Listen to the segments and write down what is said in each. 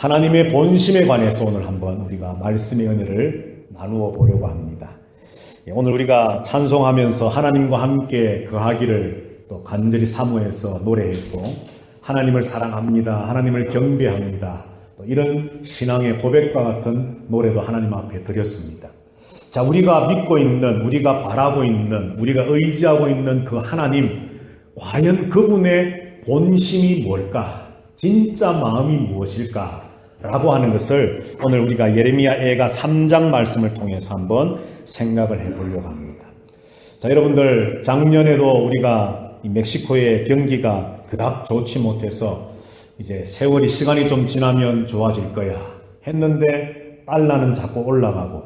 하나님의 본심에 관해서 오늘 한번 우리가 말씀의 은혜를 나누어 보려고 합니다. 오늘 우리가 찬송하면서 하나님과 함께 거하기를 또 간절히 사모해서 노래했고, 하나님을 사랑합니다, 하나님을 경배합니다, 또 이런 신앙의 고백과 같은 노래도 하나님 앞에 드렸습니다. 자, 우리가 믿고 있는, 우리가 바라고 있는, 우리가 의지하고 있는 그 하나님, 과연 그분의 본심이 뭘까? 진짜 마음이 무엇일까? 라고 하는 것을 오늘 우리가 예레미야 애가 3장 말씀을 통해서 한번 생각을 해보려고 합니다. 자, 여러분들, 작년에도 우리가 이 멕시코의 경기가 그닥 좋지 못해서 이제 세월이, 시간이 좀 지나면 좋아질 거야 했는데 달러는 자꾸 올라가고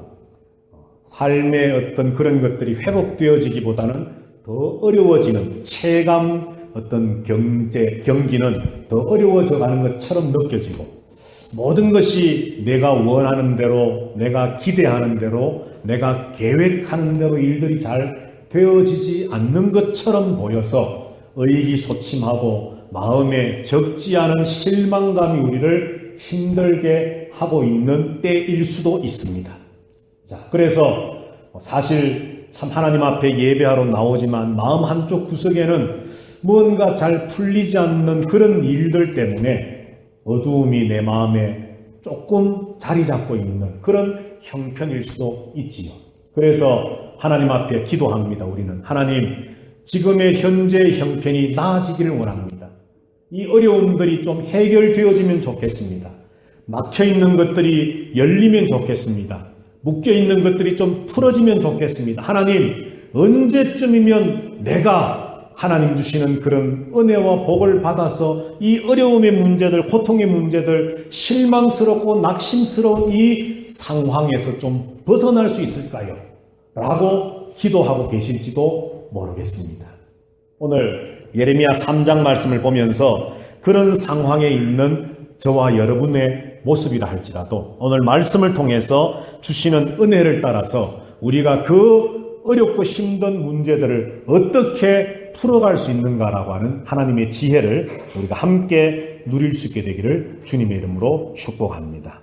삶의 어떤 그런 것들이 회복되어지기보다는 더 어려워지는, 체감 어떤 경기는 더 어려워져 가는 것처럼 느껴지고, 모든 것이 내가 원하는 대로, 내가 기대하는 대로, 내가 계획하는 대로 일들이 잘 되어지지 않는 것처럼 보여서 의기소침하고 마음에 적지 않은 실망감이 우리를 힘들게 하고 있는 때일 수도 있습니다. 자, 그래서 사실 참 하나님 앞에 예배하러 나오지만 마음 한쪽 구석에는 뭔가 잘 풀리지 않는 그런 일들 때문에 어두움이 내 마음에 조금 자리 잡고 있는 그런 형편일 수도 있지요. 그래서 하나님 앞에 기도합니다. 우리는 하나님, 지금의 현재 형편이 나아지기를 원합니다. 이 어려움들이 좀 해결되어지면 좋겠습니다. 막혀있는 것들이 열리면 좋겠습니다. 묶여있는 것들이 좀 풀어지면 좋겠습니다. 하나님, 언제쯤이면 내가 하나님 주시는 그런 은혜와 복을 받아서 이 어려움의 문제들, 고통의 문제들, 실망스럽고 낙심스러운 이 상황에서 좀 벗어날 수 있을까요? 라고 기도하고 계실지도 모르겠습니다. 오늘 예레미야 3장 말씀을 보면서 그런 상황에 있는 저와 여러분의 모습이라 할지라도 오늘 말씀을 통해서 주시는 은혜를 따라서 우리가 그 어렵고 힘든 문제들을 어떻게 풀어갈 수 있는가라고 하는 하나님의 지혜를 우리가 함께 누릴 수 있게 되기를 주님의 이름으로 축복합니다.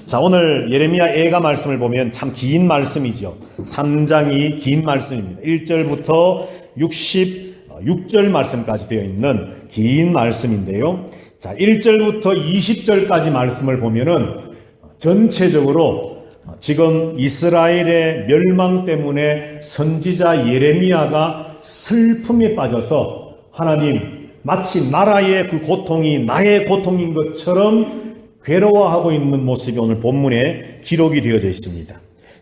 자, 오늘 예레미야 애가 말씀을 보면 참 긴 말씀이죠. 3장이 긴 말씀입니다. 1절부터 66절 말씀까지 되어 있는 긴 말씀인데요. 자, 1절부터 20절까지 말씀을 보면은 전체적으로 지금 이스라엘의 멸망 때문에 선지자 예레미야가 슬픔에 빠져서 하나님, 마치 나라의 그 고통이 나의 고통인 것처럼 괴로워하고 있는 모습이 오늘 본문에 기록이 되어져 있습니다.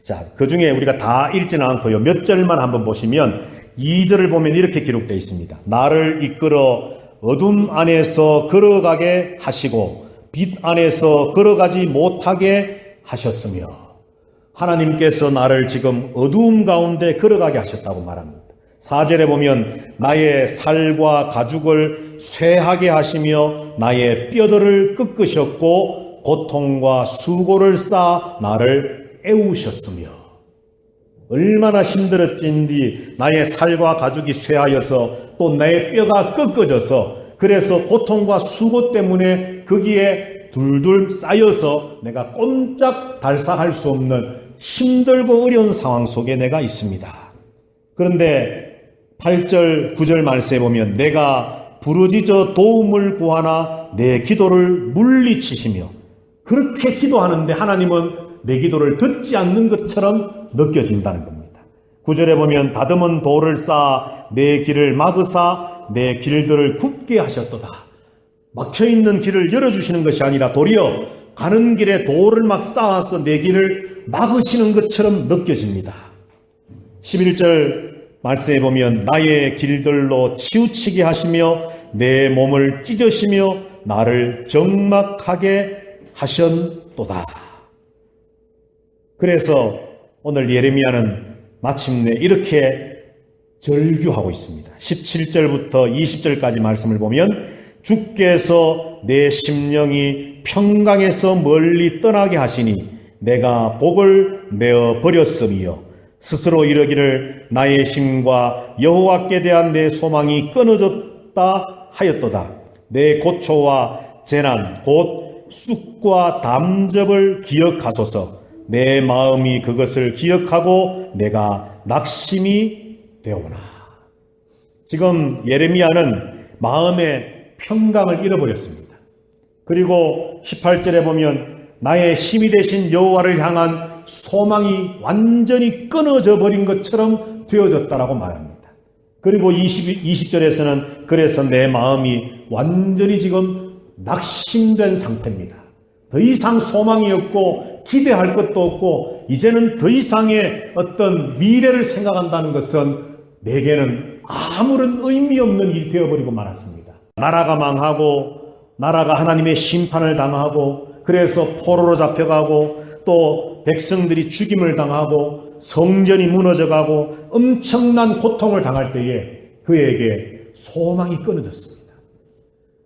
자, 그 중에 우리가 다 읽지는 않고요. 몇 절만 한번 보시면 2절을 보면 이렇게 기록되어 있습니다. 나를 이끌어 어둠 안에서 걸어가게 하시고 빛 안에서 걸어가지 못하게 하셨으며, 하나님께서 나를 지금 어두움 가운데 걸어가게 하셨다고 말합니다. 4절에 보면 나의 살과 가죽을 쇠하게 하시며 나의 뼈들을 꺾으셨고 고통과 수고를 쌓아 나를 애우셨으며, 얼마나 힘들었진지 나의 살과 가죽이 쇠하여서 또 나의 뼈가 꺾어져서, 그래서 고통과 수고 때문에 거기에 둘둘 쌓여서 내가 꼼짝 달싹할 수 없는 힘들고 어려운 상황 속에 내가 있습니다. 그런데 8절, 9절 말씀에 보면 내가 부르짖어 도움을 구하나 내 기도를 물리치시며, 그렇게 기도하는데 하나님은 내 기도를 듣지 않는 것처럼 느껴진다는 겁니다. 9절에 보면 다듬은 돌을 쌓아 내 길을 막으사 내 길들을 굽게 하셨도다. 막혀있는 길을 열어주시는 것이 아니라 도리어 가는 길에 돌을 막 쌓아서 내 길을 막으시는 것처럼 느껴집니다. 11절 말씀에 보면 나의 길들로 치우치게 하시며 내 몸을 찢으시며 나를 적막하게 하셨도다. 그래서 오늘 예레미야는 마침내 이렇게 절규하고 있습니다. 17절부터 20절까지 말씀을 보면 주께서 내 심령이 평강에서 멀리 떠나게 하시니 내가 복을 메어 버렸으며 스스로 이르기를 나의 힘과 여호와께 대한 내 소망이 끊어졌다 하였도다. 내 고초와 재난 곧 쑥과 담즙을 기억하소서. 내 마음이 그것을 기억하고 내가 낙심이 되오나. 지금 예레미야는 마음의 평강을 잃어버렸습니다. 그리고 18절에 보면 나의 힘이 되신 여호와를 향한 소망이 완전히 끊어져 버린 것처럼 되어졌다라고 말합니다. 그리고 20절에서는 그래서 내 마음이 완전히 지금 낙심된 상태입니다. 더 이상 소망이 없고 기대할 것도 없고 이제는 더 이상의 어떤 미래를 생각한다는 것은 내게는 아무런 의미 없는 일이 되어버리고 말았습니다. 나라가 망하고 나라가 하나님의 심판을 당하고 그래서 포로로 잡혀가고 또 백성들이 죽임을 당하고 성전이 무너져가고 엄청난 고통을 당할 때에 그에게 소망이 끊어졌습니다.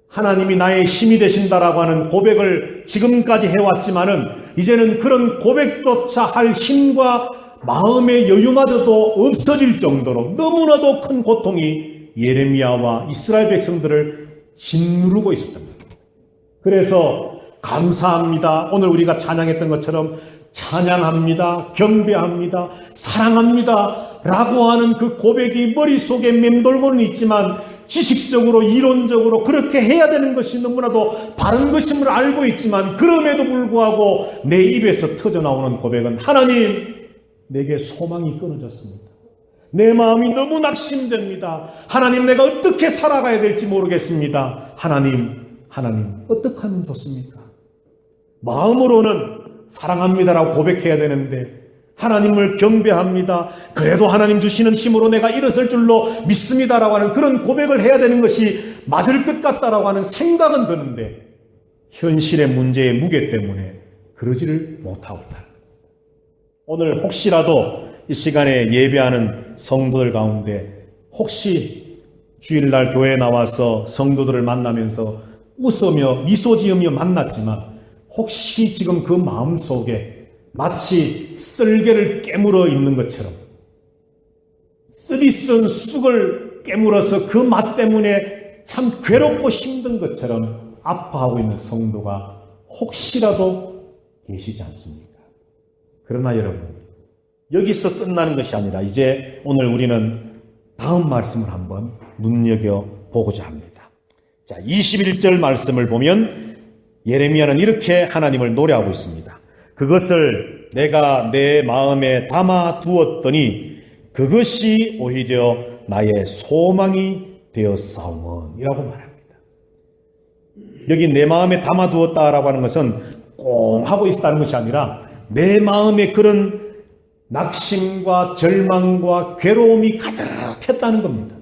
하나님이 나의 힘이 되신다라고 하는 고백을 지금까지 해왔지만은 이제는 그런 고백조차 할 힘과 마음의 여유마저도 없어질 정도로 너무나도 큰 고통이 예레미야와 이스라엘 백성들을 짓누르고 있었답니다. 그래서 감사합니다. 오늘 우리가 찬양했던 것처럼 찬양합니다. 경배합니다. 사랑합니다. 라고 하는 그 고백이 머릿속에 맴돌고는 있지만 지식적으로 이론적으로 그렇게 해야 되는 것이 너무나도 바른 것임을 알고 있지만 그럼에도 불구하고 내 입에서 터져나오는 고백은 하나님 내게 소망이 끊어졌습니다. 내 마음이 너무 낙심됩니다. 하나님 내가 어떻게 살아가야 될지 모르겠습니다. 하나님 어떻게 하면 좋습니까? 마음으로는 사랑합니다라고 고백해야 되는데 하나님을 경배합니다. 그래도 하나님 주시는 힘으로 내가 일어설 줄로 믿습니다라고 하는 그런 고백을 해야 되는 것이 맞을 것 같다라고 하는 생각은 드는데 현실의 문제의 무게 때문에 그러지를 못하고 있다. 오늘 혹시라도 이 시간에 예배하는 성도들 가운데 혹시 주일날 교회에 나와서 성도들을 만나면서 웃으며 미소 지으며 만났지만 혹시 지금 그 마음속에 마치 썰개를 깨물어 있는 것처럼 쓰디쓴 쑥을 깨물어서 그 맛 때문에 참 괴롭고 힘든 것처럼 아파하고 있는 성도가 혹시라도 계시지 않습니까? 그러나 여러분, 여기서 끝나는 것이 아니라 이제 오늘 우리는 다음 말씀을 한번 눈여겨보고자 합니다. 자, 21절 말씀을 보면 예레미야는 이렇게 하나님을 노래하고 있습니다. 그것을 내가 내 마음에 담아 두었더니 그것이 오히려 나의 소망이 되었사오먼 이라고 말합니다. 여기 내 마음에 담아 두었다라고 하는 것은 꽁 하고 있다는 것이 아니라 내 마음에 그런 낙심과 절망과 괴로움이 가득했다는 겁니다.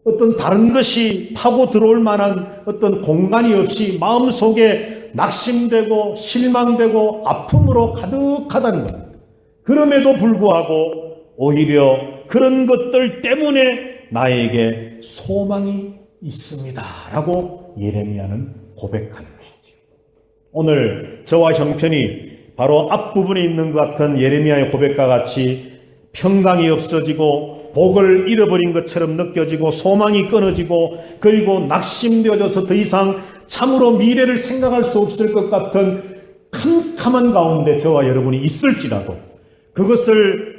어떤 다른 것이 파고 들어올 만한 어떤 공간이 없이 마음속에 낙심되고 실망되고 아픔으로 가득하다는 겁니다. 그럼에도 불구하고 오히려 그런 것들 때문에 나에게 소망이 있습니다 라고 예레미야는 고백하는 것이죠. 오늘 저와 형편이 바로 앞부분에 있는 것 같은 예레미야의 고백과 같이 평강이 없어지고 복을 잃어버린 것처럼 느껴지고 소망이 끊어지고 그리고 낙심되어져서 더 이상 참으로 미래를 생각할 수 없을 것 같은 캄캄한 가운데 저와 여러분이 있을지라도 그것을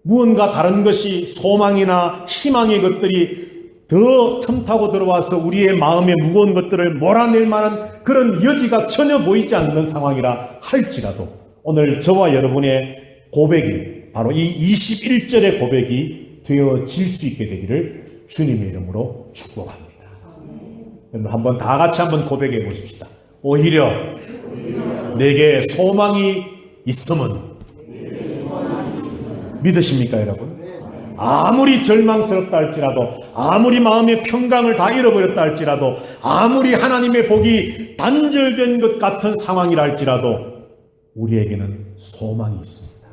무언가 다른 것이 소망이나 희망의 것들이 더 틈타고 들어와서 우리의 마음에 무거운 것들을 몰아낼 만한 그런 여지가 전혀 보이지 않는 상황이라 할지라도 오늘 저와 여러분의 고백이 바로 이 21절의 고백이 되어질 수 있게 되기를 주님의 이름으로 축복합니다. 여러분 한번 다 같이 한번 고백해 보십시다. 오히려 내게 소망이 있음은 믿으십니까 여러분? 아무리 절망스럽다 할지라도 아무리 마음의 평강을 다 잃어버렸다 할지라도 아무리 하나님의 복이 단절된 것 같은 상황이라 할지라도 우리에게는 소망이 있습니다.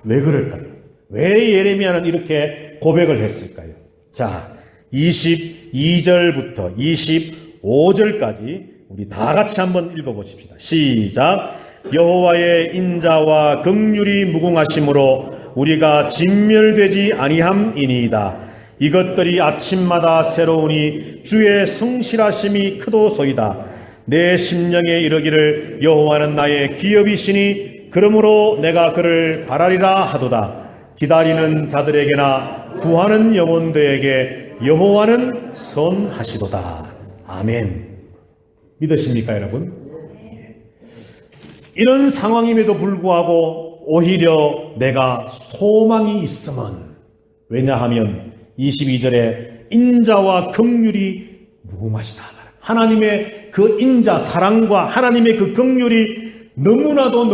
왜 그럴까요? 왜 예레미야는 이렇게 고백을 했을까요? 자, 22절부터 25절까지 우리 다 같이 한번 읽어보십시다. 시작. 여호와의 인자와 긍휼이 무궁하심으로 우리가 진멸되지 아니함이니이다. 이것들이 아침마다 새로우니 주의 성실하심이 크도소이다. 내 심령에 이르기를 여호와는 나의 기업이시니 그러므로 내가 그를 바라리라 하도다. 기다리는 자들에게나 구하는 영혼들에게 여호와는 선하시도다. 아멘. 믿으십니까, 여러분? 이런 상황임에도 불구하고 오히려 내가 소망이 있음은, 왜냐하면 22절에 인자와 긍휼이 무궁하시다. 하나님의 그 인자, 사랑과 하나님의 그 긍휼이 너무나도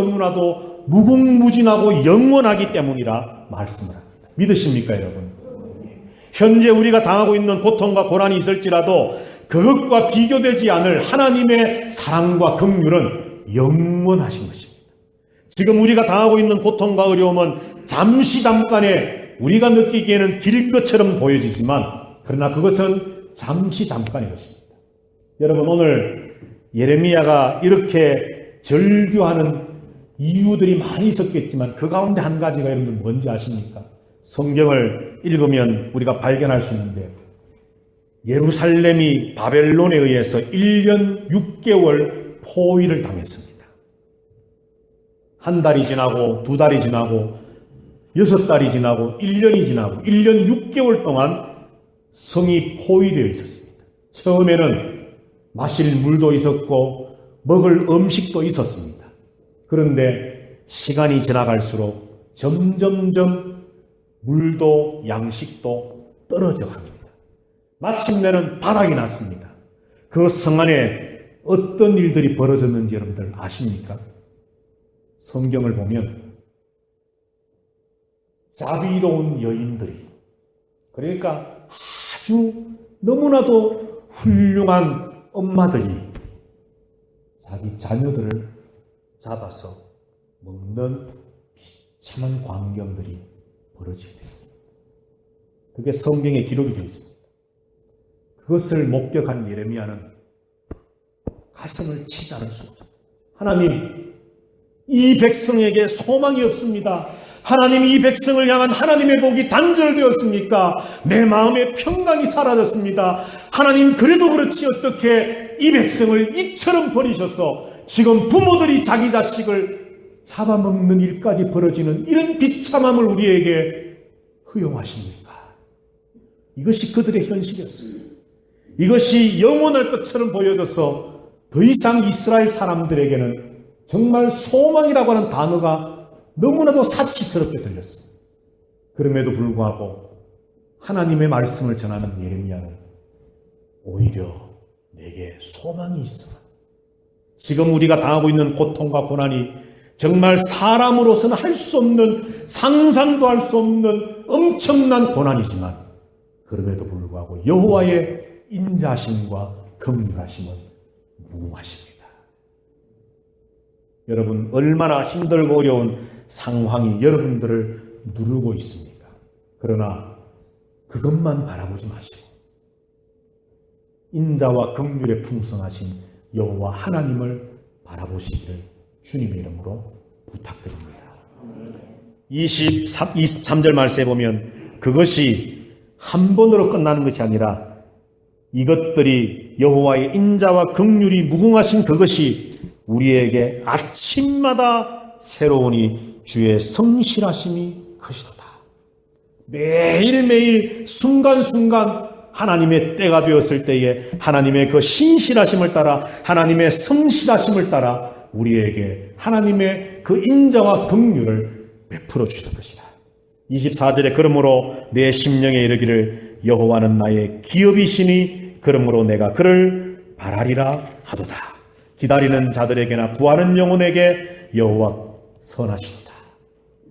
무궁무진하고 영원하기 때문이라 말씀을 합니다. 믿으십니까, 여러분? 현재 우리가 당하고 있는 고통과 고난이 있을지라도 그것과 비교되지 않을 하나님의 사랑과 긍휼은 영원하신 것입니다. 지금 우리가 당하고 있는 고통과 어려움은 잠깐의 우리가 느끼기에는 길 것처럼 보여지지만 그러나 그것은 잠깐의 것입니다. 여러분, 오늘 예레미야가 이렇게 절규하는 이유들이 많이 있었겠지만 그 가운데 한 가지가 여러분들 뭔지 아십니까? 성경을 읽으면 우리가 발견할 수 있는데, 예루살렘이 바벨론에 의해서 1년 6개월 포위를 당했습니다. 한 달이 지나고 2달이 지나고 6달이 지나고 1년이 지나고 1년 6개월 동안 성이 포위되어 있었습니다. 처음에는 마실 물도 있었고 먹을 음식도 있었습니다. 그런데 시간이 지나갈수록 점점점 물도 양식도 떨어져 갑니다. 마침내는 바닥이 났습니다. 그 성 안에 어떤 일들이 벌어졌는지 여러분들 아십니까? 성경을 보면 자비로운 여인들이, 그러니까 아주 너무나도 훌륭한 엄마들이 자기 자녀들을 잡아서 먹는 비참한 광경들이 벌어지게 되었습니다. 그게 성경에 기록이 되어 있습니다. 그것을 목격한 예레미야는 가슴을 치지 않을 수 없습니다. 하나님, 이 백성에게 소망이 없습니다. 하나님, 이 백성을 향한 하나님의 복이 단절되었습니까? 내 마음의 평강이 사라졌습니다. 하나님, 그래도 그렇지 어떻게 이 백성을 이처럼 버리셔서 지금 부모들이 자기 자식을 잡아먹는 일까지 벌어지는 이런 비참함을 우리에게 허용하십니까? 이것이 그들의 현실이었습니다. 이것이 영원할 것처럼 보여져서 더 이상 이스라엘 사람들에게는 정말 소망이라고 하는 단어가 너무나도 사치스럽게 들렸습니다. 그럼에도 불구하고 하나님의 말씀을 전하는 예레미야는 오히려 내게 소망이 있어. 지금 우리가 당하고 있는 고통과 고난이 정말 사람으로서는 할 수 없는, 상상도 할 수 없는 엄청난 고난이지만 그럼에도 불구하고 여호와의 인자심과 긍휼하심은 무궁하십니다. 여러분, 얼마나 힘들고 어려운 상황이 여러분들을 누르고 있습니까? 그러나 그것만 바라보지 마시고 인자와 긍휼에 풍성하신 여호와 하나님을 바라보시기를 주님의 이름으로 부탁드립니다. 23절 말씀에 보면 그것이 한 번으로 끝나는 것이 아니라 이것들이 여호와의 인자와 긍휼이 무궁하신 그것이 우리에게 아침마다 새로우니 주의 성실하심이 크시도다. 매일매일 순간순간 하나님의 때가 되었을 때에 하나님의 그 신실하심을 따라, 하나님의 성실하심을 따라 우리에게 하나님의 그 인자와 긍휼을 베풀어 주실 것이다. 24절에 그러므로 내 심령에 이르기를 여호와는 나의 기업이시니 그러므로 내가 그를 바라리라 하도다. 기다리는 자들에게나 구하는 영혼에게 여호와 선하시도다.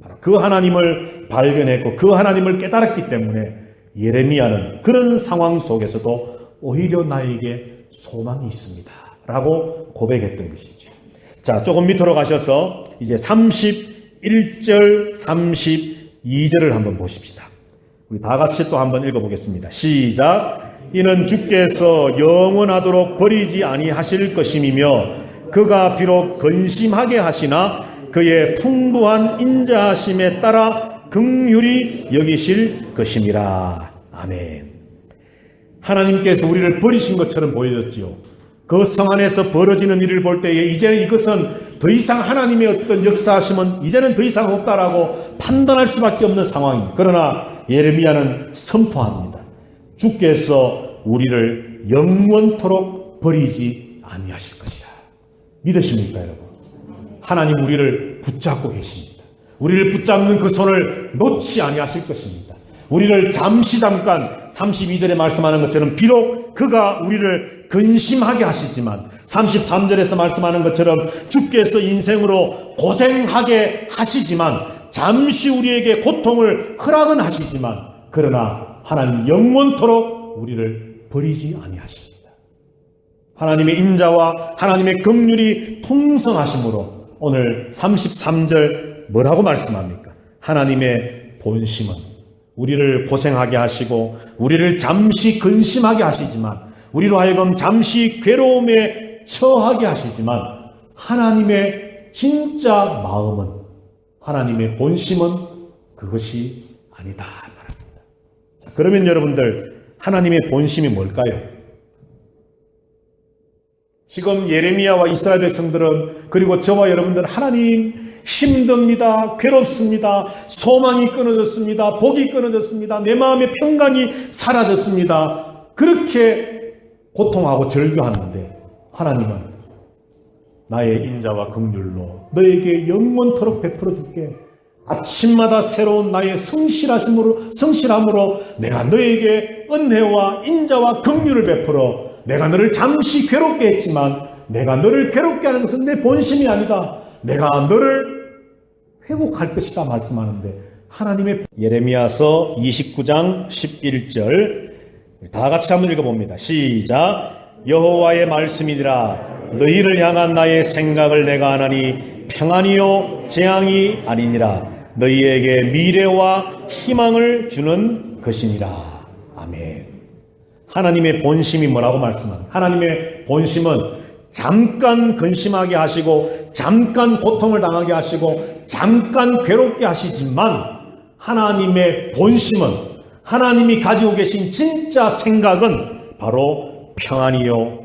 바로 그 하나님을 발견했고 그 하나님을 깨달았기 때문에 예레미야는 그런 상황 속에서도 오히려 나에게 소망이 있습니다 라고 고백했던 것이죠. 자, 조금 밑으로 가셔서 이제 31절 32절을 한번 보십시다. 우리 다 같이 또 한번 읽어보겠습니다. 시작. 이는 주께서 영원하도록 버리지 아니하실 것임이며 그가 비록 근심하게 하시나 그의 풍부한 인자하심에 따라 긍휼히 여기실 것임이라. 아멘. 하나님께서 우리를 버리신 것처럼 보여졌지요. 그 성 안에서 벌어지는 일을 볼 때에 이제는 이것은 더 이상 하나님의 어떤 역사하심은 이제는 더 이상 없다라고 판단할 수밖에 없는 상황입니다. 그러나 예레미야는 선포합니다. 주께서 우리를 영원토록 버리지 아니하실 것이다. 믿으십니까, 여러분? 하나님 우리를 붙잡고 계십니다. 우리를 붙잡는 그 손을 놓지 아니하실 것입니다. 우리를 잠깐 32절에 말씀하는 것처럼 비록 그가 우리를 근심하게 하시지만 33절에서 말씀하는 것처럼 주께서 인생으로 고생하게 하시지만 잠시 우리에게 고통을 허락은 하시지만 그러나 하나님 영원토록 우리를 버리지 아니하십니다. 하나님의 인자와 하나님의 긍휼이 풍성하심으로 오늘 33절 뭐라고 말씀합니까? 하나님의 본심은 우리를 고생하게 하시고 우리를 잠시 근심하게 하시지만 우리로 하여금 잠시 괴로움에 처하게 하시지만 하나님의 진짜 마음은 하나님의 본심은 그것이 아니다 말합니다. 그러면 여러분들 하나님의 본심이 뭘까요? 지금 예레미야와 이스라엘 백성들은 그리고 저와 여러분들은 하나님 힘듭니다. 괴롭습니다. 소망이 끊어졌습니다. 복이 끊어졌습니다. 내 마음의 평강이 사라졌습니다. 그렇게 고통하고 절규하는데 하나님은 나의 인자와 긍휼로 너에게 영원토록 베풀어 줄게. 아침마다 새로운 나의 성실함으로 내가 너에게 은혜와 인자와 긍휼을 베풀어 내가 너를 잠시 괴롭게 했지만 내가 너를 괴롭게 하는 것은 내 본심이 아니다. 내가 너를 회복할 것이다 말씀하는데 하나님의 예레미야서 29장 11절 다 같이 한번 읽어봅니다. 시작. 여호와의 말씀이니라 너희를 향한 나의 생각을 내가 아나니 평안이요 재앙이 아니니라 너희에게 미래와 희망을 주는 것이니라. 아멘. 하나님의 본심이 뭐라고 말씀합니까? 하나님의 본심은 잠깐 근심하게 하시고 잠깐 고통을 당하게 하시고 잠깐 괴롭게 하시지만 하나님의 본심은 하나님이 가지고 계신 진짜 생각은 바로 평안이요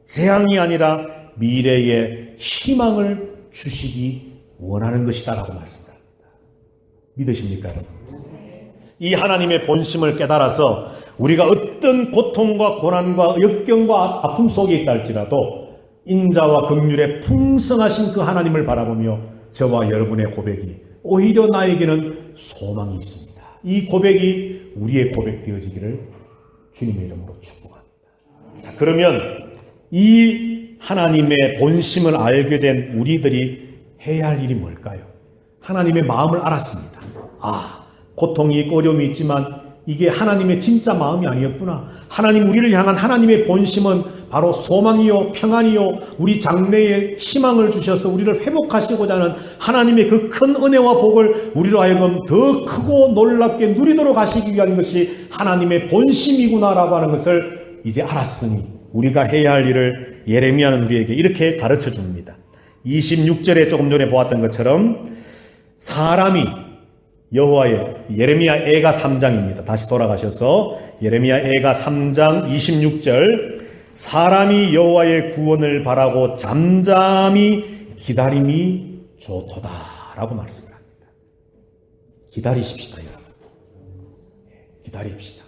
재앙이 아니라 미래의 희망을 주시기 원하는 것이다라고 말씀합니다. 믿으십니까 여러분? 이 하나님의 본심을 깨달아서 우리가 어떤 고통과 고난과 역경과 아픔 속에 있다 할지라도 인자와 긍휼의 풍성하신 그 하나님을 바라보며 저와 여러분의 고백이 오히려 나에게는 소망이 있습니다. 이 고백이 우리의 고백 되어지기를 주님의 이름으로 축복합니다. 자, 그러면 이 하나님의 본심을 알게 된 우리들이 해야 할 일이 뭘까요? 하나님의 마음을 알았습니다. 고통이 있고 어려움이 있지만 이게 하나님의 진짜 마음이 아니었구나. 하나님 우리를 향한 하나님의 본심은 바로 소망이요 평안이요 우리 장래에 희망을 주셔서 우리를 회복하시고자 하는 하나님의 그 큰 은혜와 복을 우리로 하여금 더 크고 놀랍게 누리도록 하시기 위한 것이 하나님의 본심이구나라고 하는 것을 이제 알았으니 우리가 해야 할 일을 예레미야는 우리에게 이렇게 가르쳐 줍니다. 26절에 조금 전에 보았던 것처럼 사람이 여호와의 예레미야 애가 3장입니다. 다시 돌아가셔서 예레미야 애가 3장 26절 사람이 여호와의 구원을 바라고 잠잠히 기다림이 좋도다라고 말씀합니다. 기다리십시다 여러분. 기다립시다.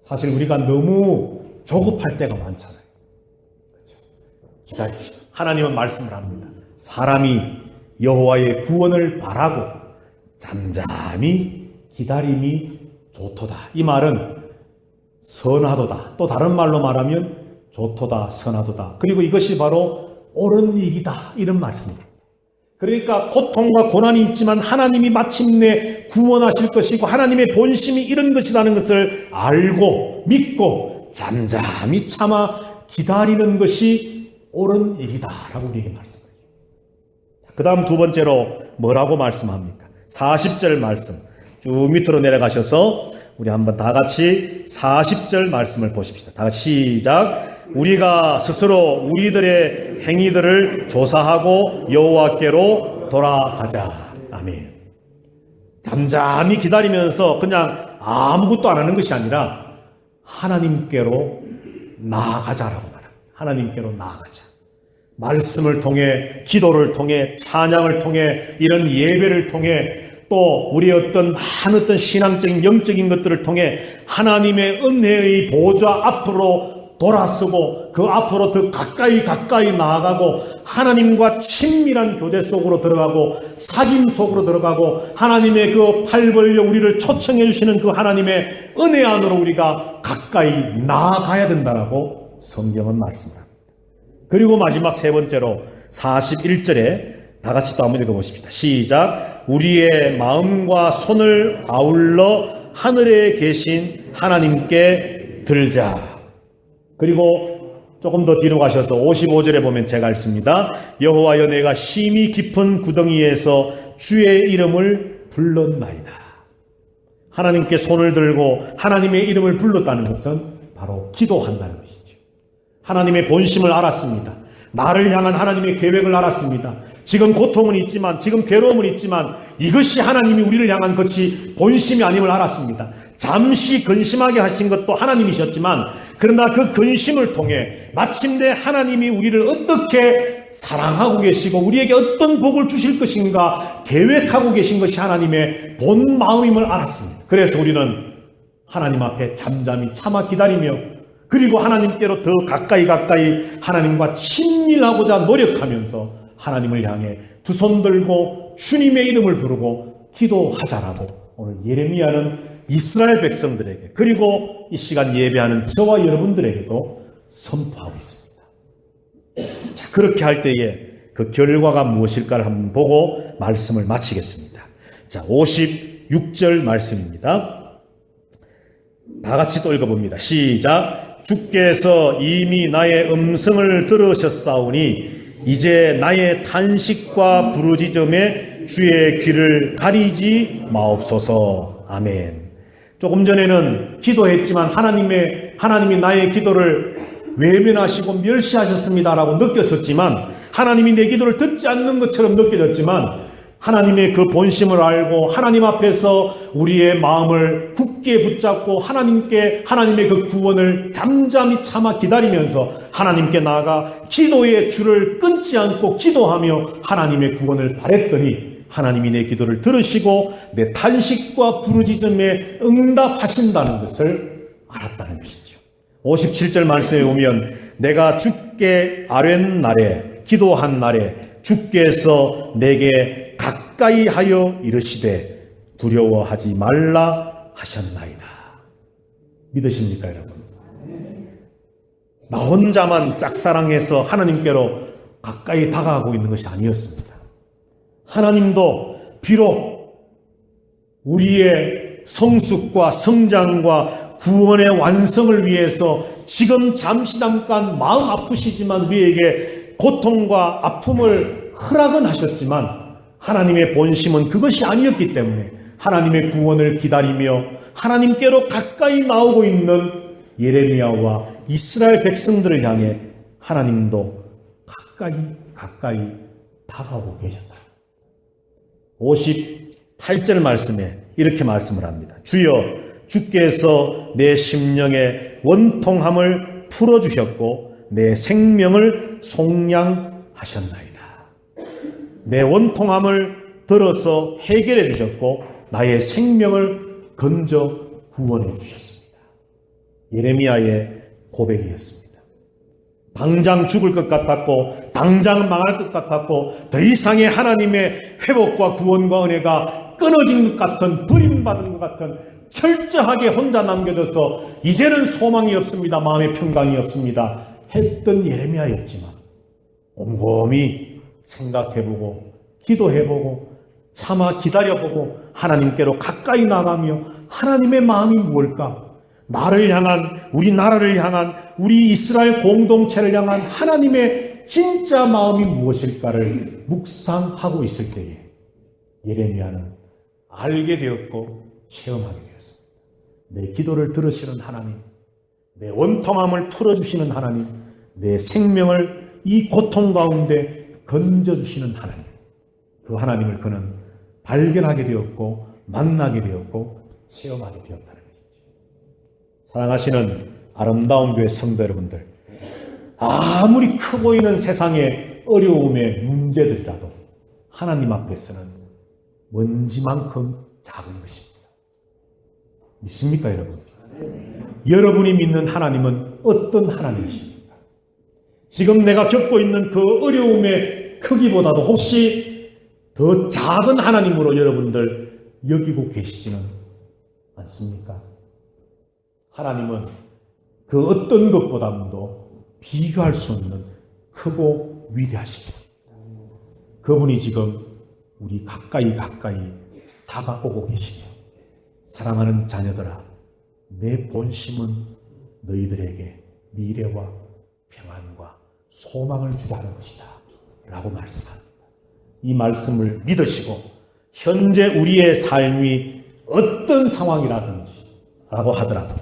사실 우리가 너무 조급할 때가 많잖아요. 그렇죠? 기다립시다. 하나님은 말씀을 합니다. 사람이 여호와의 구원을 바라고 잠잠히 기다림이 좋도다. 이 말은 선하도다. 또 다른 말로 말하면 좋도다, 선하도다. 그리고 이것이 바로 옳은 일이다. 이런 말씀입니다. 그러니까 고통과 고난이 있지만 하나님이 마침내 구원하실 것이고 하나님의 본심이 이런 것이라는 것을 알고 믿고 잠잠히 참아 기다리는 것이 옳은 일이다. 라고 우리에게 말씀합니다. 그 다음 두 번째로 뭐라고 말씀합니까? 40절 말씀 쭉 밑으로 내려가셔서 우리 한번 다 같이 40절 말씀을 보십시다. 다 같이 시작. 우리가 스스로 우리들의 행위들을 조사하고 여호와께로 돌아가자. 아멘. 잠잠히 기다리면서 그냥 아무것도 안 하는 것이 아니라 하나님께로 나아가자라고 말합니다. 하나님께로 나아가자. 말씀을 통해, 기도를 통해, 찬양을 통해, 이런 예배를 통해, 또 우리의 어떤 신앙적인 영적인 것들을 통해 하나님의 은혜의 보좌 앞으로 돌아서고 그 앞으로 더 가까이 나아가고 하나님과 친밀한 교제 속으로 들어가고 사귐 속으로 들어가고 하나님의 그 팔 벌려 우리를 초청해 주시는 그 하나님의 은혜 안으로 우리가 가까이 나아가야 된다라고 성경은 말씀합니다. 그리고 마지막 세 번째로 41절에 다 같이 또 한번 읽어보십시다. 시작. 우리의 마음과 손을 아울러 하늘에 계신 하나님께 들자. 그리고 조금 더 뒤로 가셔서 55절에 보면 제가 읽습니다. 여호와여 내가 심히 깊은 구덩이에서 주의 이름을 불렀나이다. 하나님께 손을 들고 하나님의 이름을 불렀다는 것은 바로 기도한다는 것이죠. 하나님의 본심을 알았습니다. 나를 향한 하나님의 계획을 알았습니다. 지금 고통은 있지만, 지금 괴로움은 있지만 이것이 하나님이 우리를 향한 것이 본심이 아님을 알았습니다. 잠시 근심하게 하신 것도 하나님이셨지만 그러나 그 근심을 통해 마침내 하나님이 우리를 어떻게 사랑하고 계시고 우리에게 어떤 복을 주실 것인가 계획하고 계신 것이 하나님의 본 마음임을 알았습니다. 그래서 우리는 하나님 앞에 잠잠히 참아 기다리며 그리고 하나님께로 더 가까이 하나님과 친밀하고자 노력하면서 하나님을 향해 두 손 들고 주님의 이름을 부르고 기도하자라고 오늘 예레미야는 이스라엘 백성들에게 그리고 이 시간 예배하는 저와 여러분들에게도 선포하고 있습니다. 자, 그렇게 할 때에 그 결과가 무엇일까를 한번 보고 말씀을 마치겠습니다. 자, 56절 말씀입니다. 다 같이 또 읽어봅니다. 시작. 주께서 이미 나의 음성을 들으셨사오니 이제 나의 탄식과 부르짖음에 주의 귀를 가리지 마옵소서. 아멘. 조금 전에는 기도했지만 하나님이 나의 기도를 외면하시고 멸시하셨습니다라고 느꼈었지만 하나님이 내 기도를 듣지 않는 것처럼 느껴졌지만 하나님의 그 본심을 알고 하나님 앞에서 우리의 마음을 굳게 붙잡고 하나님의 그 구원을 잠잠히 참아 기다리면서 하나님께 나아가 기도의 줄을 끊지 않고 기도하며 하나님의 구원을 바랬더니 하나님이 내 기도를 들으시고 내 탄식과 부르짖음에 응답하신다는 것을 알았다는 것이죠. 57절 말씀에 보면 내가 주께 아뢰는 날에 기도한 날에 주께서 내게 가까이 하여 이르시되 두려워하지 말라 하셨나이다. 믿으십니까 여러분? 나 혼자만 짝사랑해서 하나님께로 가까이 다가가고 있는 것이 아니었습니다. 하나님도 비록 우리의 성숙과 성장과 구원의 완성을 위해서 지금 잠깐 마음 아프시지만 우리에게 고통과 아픔을 허락은 하셨지만 하나님의 본심은 그것이 아니었기 때문에 하나님의 구원을 기다리며 하나님께로 가까이 나오고 있는 예레미야와 이스라엘 백성들을 향해 하나님도 가까이 다가오고 계셨다. 58절 말씀에 이렇게 말씀을 합니다. 주여 주께서 내 심령의 원통함을 풀어주셨고 내 생명을 속량하셨나이다. 내 원통함을 들어서 해결해 주셨고 나의 생명을 건져 구원해 주셨습니다. 예레미야의 고백이었습니다. 당장 죽을 것 같았고 당장 망할 것 같았고 더 이상의 하나님의 회복과 구원과 은혜가 끊어진 것 같은 버림받은 것 같은 철저하게 혼자 남겨져서 이제는 소망이 없습니다. 마음의 평강이 없습니다. 했던 예레미야였지만 곰곰이 생각해보고 기도해보고 참아 기다려보고 하나님께로 가까이 나가며 하나님의 마음이 무엇일까? 나를 향한 우리 나라를 향한 우리 이스라엘 공동체를 향한 하나님의 진짜 마음이 무엇일까를 묵상하고 있을 때에 예레미야는 알게 되었고 체험하게 되었습니다. 내 기도를 들으시는 하나님, 내 원통함을 풀어주시는 하나님, 내 생명을 이 고통 가운데 건져주시는 하나님, 그 하나님을 그는 발견하게 되었고 만나게 되었고 체험하게 되었다는 것이죠. 사랑하시는 아름다운 교회 성도 여러분들, 아무리 커 보이는 세상의 어려움의 문제들이라도 하나님 앞에서는 먼지만큼 작은 것입니다. 믿습니까, 여러분? 여러분이 믿는 하나님은 어떤 하나님이십니까? 지금 내가 겪고 있는 그 어려움의 크기보다도 혹시 더 작은 하나님으로 여러분들 여기고 계시지는 않습니까? 하나님은 그 어떤 것보다도 비교할 수 없는 크고 위대하십니다. 그분이 지금 우리 가까이 다가오고 계시며, 사랑하는 자녀들아, 내 본심은 너희들에게 미래와 평안과 소망을 주려 하는 것이다 라고 말씀합니다. 이 말씀을 믿으시고 현재 우리의 삶이 어떤 상황이라든지 라고 하더라도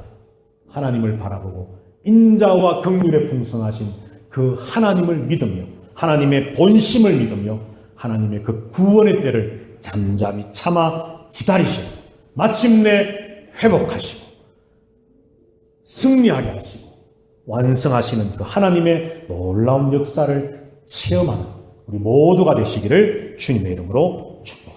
하나님을 바라보고 인자와 긍휼에 풍성하신 그 하나님을 믿으며 하나님의 본심을 믿으며 하나님의 그 구원의 때를 잠잠히 참아 기다리셔서 마침내 회복하시고 승리하게 하시고 완성하시는 그 하나님의 놀라운 역사를 체험하는 우리 모두가 되시기를 주님의 이름으로 축복합니다.